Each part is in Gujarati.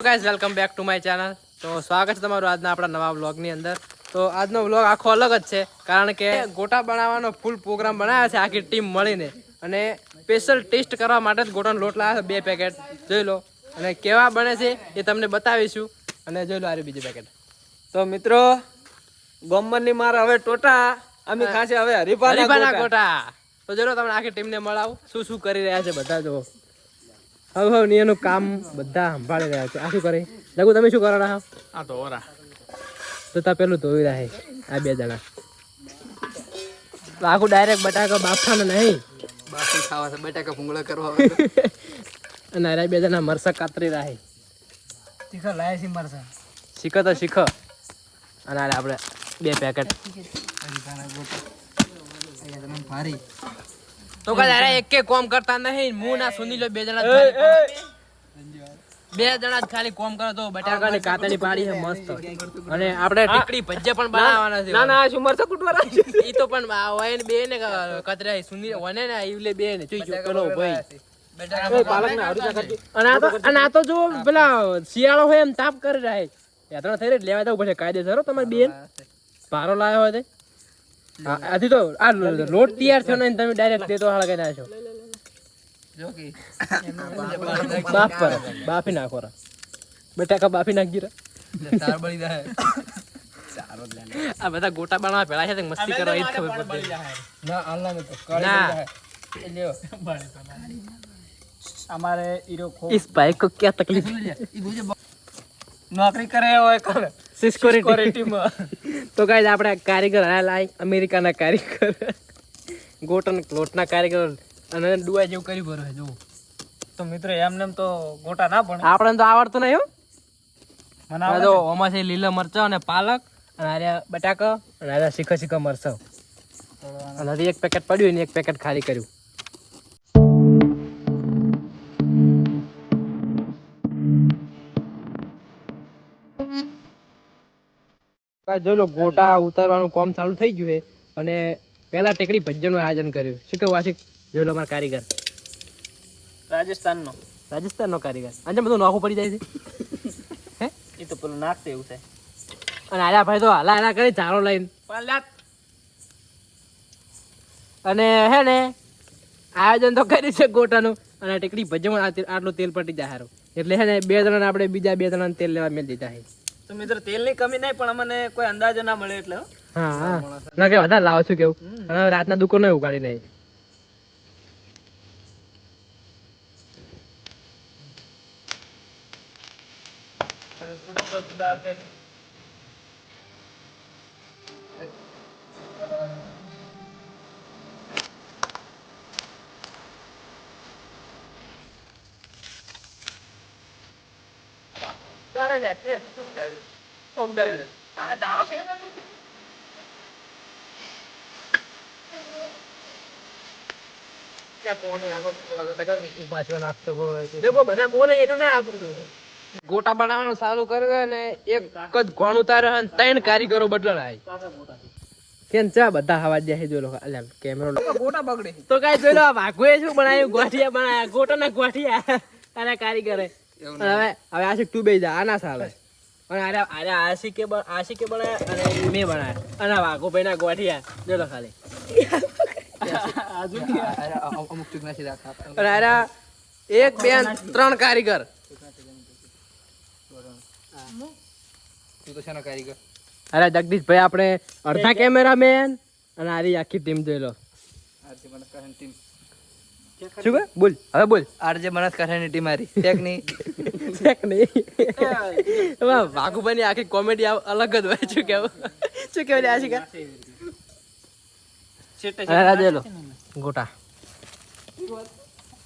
Guys welcome back to my channel. તો સ્વાગત છે તમારું આજના આપણા નવા વ્લોગની અંદર. તો આજનો વ્લોગ આખો અલગ જ છે, કારણ કે ગોટા બનાવવાનો ફૂલ પ્રોગ્રામ બનાવ્યા છે આખી ટીમ મળીને, અને સ્પેશિયલ ટેસ્ટ કરવા માટે જ ગોટાનો લોટ લાવ્યા છે 2 પેકેટ. જોઈ લો, અને કેવા બને છે એ તમને બતાવીશું. અને જોઈ લો આ બીજું પેકેટ. તો મિત્રો, ગોમની માર હવે ટોટા અમે ખાશે હવે હરીફાના ગોટા. તો જોઈ લો, તમને આખી ટીમને મળાવું શું શું કરી રહ્યા છે બધા. જો હવે નિયનું કામ બધા સંભાળી રહ્યા છે. આ શું કરે લગુ? તમે શું કરો રહ્યા? આ તો ઓરા તો તા પેલું ધોઈ રહ્યા આ 2 જણા. આખું ડાયરેક્ટ બટાકા બાફવાના નહીં, બાફી ખાવા છે, બટાકા ભૂંગળા કરવા અને આ 2 જણા મરસા કાતરી રહ્યા. તીખા લાયા છે મરસા. શીખો તો શીખો. અને આ આપણે 2 પેકેટ. ભારી તો કાલે એકે કોમ કરતા નહીં. હું ના સુની લો 2 જણા ખાલી કોમ કરો. તો બટાકાની કાતરી પાડી છે મસ્ત. અને આપણે ટીકડી ભજ્યા પણ બનાવવાના છે. ના ના શું મરસા કુટવાના છે. ઈ તો પણ ઓયન બે ને કતરાય સુની વને ને ઈવલે બે ને જોઈ પેલો ભાઈ પાલક ના હરજા કરતી. અને આ તો જો પેલા શિયાળો હોય એમ તાપ કરી રહ્યા છે. યાત્રા થઈ રહી લેવા જવું પડશે કાયદેસર. તમારી બેન ભારો લાવ્યો હોય તે આથી તો આ લોટ તૈયાર થયો ને તમે ડાયરેક્ટ દેતો હાળ કઈ નાખો. જો કે બાફી નાખો રા બટાકા બાફી નાખી રા. તાર બળી જાય. આ બધા ગોટા બનાવવા પેલા છે મસ્તી કરવા ઈ જ ખબર પડતી. ના આલ્લા ને તો ના લ્યો हमारे हीरो को इस भाई को क्या तकलीफ नौकरी करे હોય કર સિક્યોરિટી માં. તો ગાઈસ આપણે કારીગર લાય અમેરિકાના કારીગર ગોટન લોટના કારીગર અને ડુઆઈ જેવું કરી ભરો જો. તો મિત્રો એમને તો ગોટા ના પણ આપણે તો આવડતું નહીં હો. મને તો ઓમાં છે લીલા મરચા અને પાલક અને આર્યા બટાકા અને આર્યા શીખા મરચા. અને હજી 1 પેકેટ પડ્યું ને 1 પેકેટ ખાલી કર્યું. જો લો ગોટા ઉતારવાનું કામ ચાલુ થઈ ગયું છે, અને પહેલા ટેકડી ભજ્જનનું આયોજન કર્યું. શું કેવું આશિક? જો લો અમારા કારીગર રાજસ્થાનનો કારીગર. આજે બધું નોખું પડી જાય છે. હે એ તો પેલું નાખતે એવું છે. અને આલા ભાઈ તો હાલા કરી ચારો લઈને અને હે ને આયોજન તો કર્યું છે ગોટાનું. અને ટેકડી ભજ્જમાં આટલું તેલ પટી જાય સારું. એટલે હે ને 2 જણાને આપણે બીજા 2 જણાને તેલ લેવા મેળ દીધા છે. તો મિત્રો તેલની કમી નહીં, પણ અમને કોઈ અંદાજો ના મળે એટલે હા ના કે વધારે લાવો છું કેવું. અને રાતના દુકાને ઉગાડી નહીં. ગોટા બનાવવાનું ચાલુ કર્યું ને 1 જ કોણ ઉતાર્યો અને 3 કારીગરો બદલાય. કેમ ચા બધા હવા દે છે. જો લો અલ્યા કેમેરો ગોટા બગડે. તો કાઈ જોઈ લો ભાગોએ શું બનાવ્યું? ગોઠિયા બનાવ્યા, ગોટાના ગોઠિયા અને કારીગરે. હવે આશિક તું બેસી જા, આના ચાલે. અને અરે આશિકે બનાવ્યા અને મેં બનાવ્યા. અને વાઘો ભાઈ ના ગોઠિયા જો લો ખાલી. અમુક ચૂક નથી રાખતા. અને અરે 1 2 3 કારીગર. તું તો શેનો કારીગર? અરે જગદીશભાઈ આપણે અડધા કેમેરામેન અને આરી આખી ટીમ જોઈ લો. RJ બનાસકાંઠાની team. શું કહે? બોલ હવે બોલ. આરજે બનાસકાંઠાની ટીમ મારી ટેકની વાઘુભાઈની આખી કોમેડી અલગ જ હોય. શું કેવું આશિકા? લો ગોટા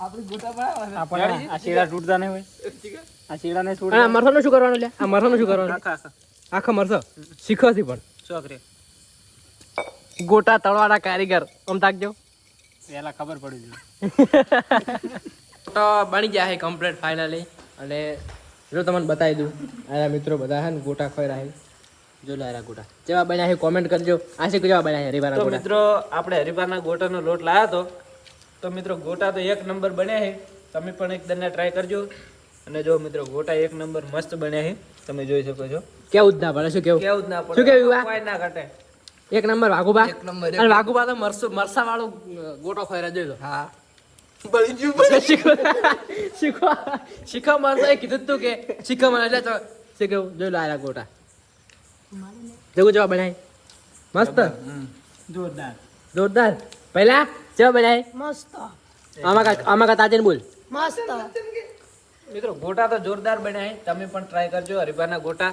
આપણે ગોટા બનાવવા આ શેડા તૂટતા નહીં હોય. આ શેડા ને આ મરસાનું શું કરવાનું? લે આ મરસાનું શું કરવાનું? આખા મરસા શીખવાથી પણ છોકરી ગોટા તળવાના કારીગર આમ તાકજો. પહેલા ખબર પડી જાય. તો બની ગયા છે કમ્પ્લીટ ફાઇનલી. અને જો તમને બતાવી દઉં, આયા મિત્રો બધા હે ને ગોટા ખોઈ રહ્યા. જો લારા ગોટા કેવા બન્યા છે કોમેન્ટ કરજો. આશિક કેવા બન્યા છે હરીબાના તો ગોટા? મિત્રો આપણે હરીબાના ગોટાનો લોટ લાવ્યા તો મિત્રો ગોટા તો 1 નંબર બન્યા છે. તમે પણ એક દને ટ્રાય કરજો. અને જો મિત્રો ગોટા એક નંબર મસ્ત બન્યા છે, તમે જોઈ શકો છો. કેવું જ ના પડે, શું કેવું? કેવું જ ના પડે, શું કેવું વા? કોઈ ના ઘટે. એક નંબર વાઘુબા. એક નંબર, એક અને વાઘુબા તો મરસા વાળો ગોટો ખોઈ જોઈ લો. હા બળી ગયું શીખવા મારતો એ કીધું તું કે શીખવા મારે એટલે તો શું કેવું જોઈ લો આલા ગોટા જેવું જેવા બનાય મસ્ત જોરદાર જોરદાર પહેલા જેવા બનાય મસ્ત આમાં કા તાજન બોલ મસ્ત મિત્રો ગોટા તો જોરદાર બન્યા છે, તમે પણ ટ્રાય કરજો હરીફાના ગોટા.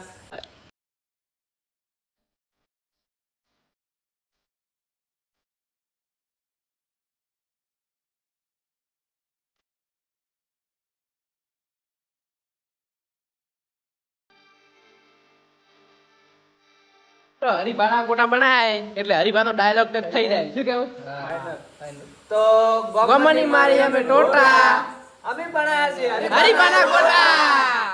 હરીફાના ગોટા બનાય એટલે હરીફાનો ડાયલોગ થઈ જાય શું કેવું તો ગમની મારી અમે ટોટા અમે બનાયા છે હરીફાના ગોટા